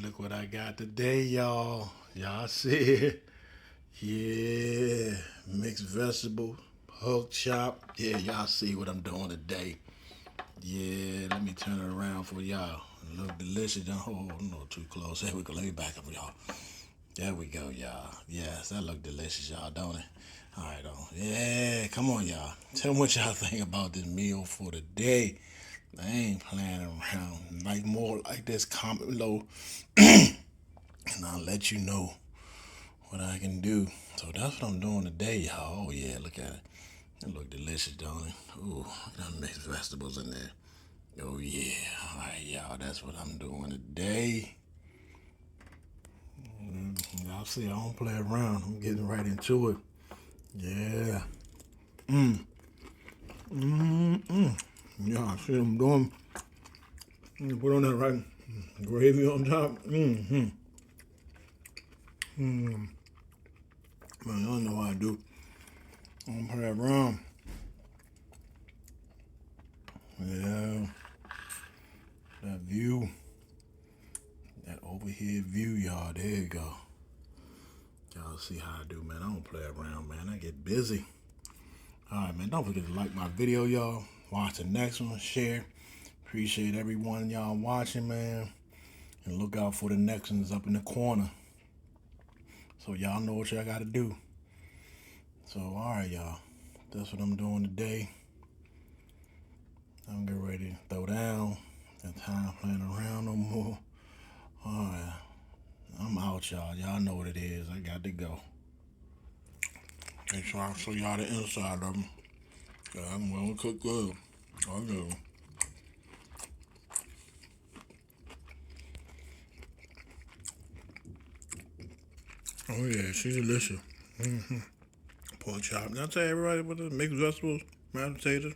look what I got today, y'all. Y'all see it? Yeah, mixed vegetable, pork chop. Yeah, y'all see what I'm doing today. Yeah, let me turn it around for y'all. It look delicious. Oh, no, too close. There we go. Let me back up, y'all. There we go, y'all. Yes, that look delicious, y'all, don't it? All right, yeah, come on, y'all. Tell me what y'all think about this meal for today. I ain't playing around. Like more like this, comment below, and I'll let you know what I can do. So that's what I'm doing today, y'all. Oh yeah, look at it. It look delicious, don't it? Ooh, got mixed vegetables in there. Oh yeah. All right, y'all. That's what I'm doing today. Y'all see, I don't play around. I'm getting right into it. Yeah. Yeah, see what I'm doing. Put on that right gravy on top. Man, y'all know how I do. I don't play around. Yeah. That view. That overhead view, y'all. There you go. Y'all see how I do, man. I don't play around, man. I get busy. Alright, man. Don't forget to like my video, y'all. Watch the next one. Share. Appreciate everyone y'all watching, man. And look out for the next ones up in the corner. So y'all know what y'all gotta do. So, alright, y'all. That's what I'm doing today. I'm getting ready to throw down. Got time playing around no more. Alright. I'm out, y'all. Y'all know what it is. I got to go. Okay, so I'll show y'all the inside of them. Yeah, I'm well cooked good. I do. Oh yeah, she's delicious. Pork chop. Did I tell everybody what the mixed vegetables, mashed potatoes?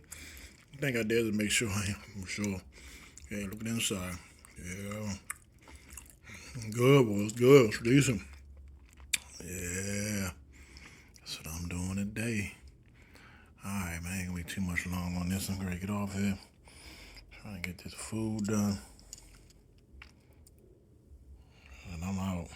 I think I did to make sure I am. I'm sure. Yeah, look at the inside. Yeah. Good, boy. It's good. It's decent. Yeah. That's what I'm doing today. Alright, man. Ain't gonna be too much long on this. I'm gonna get off here. Trying to get this food done. And I'm out.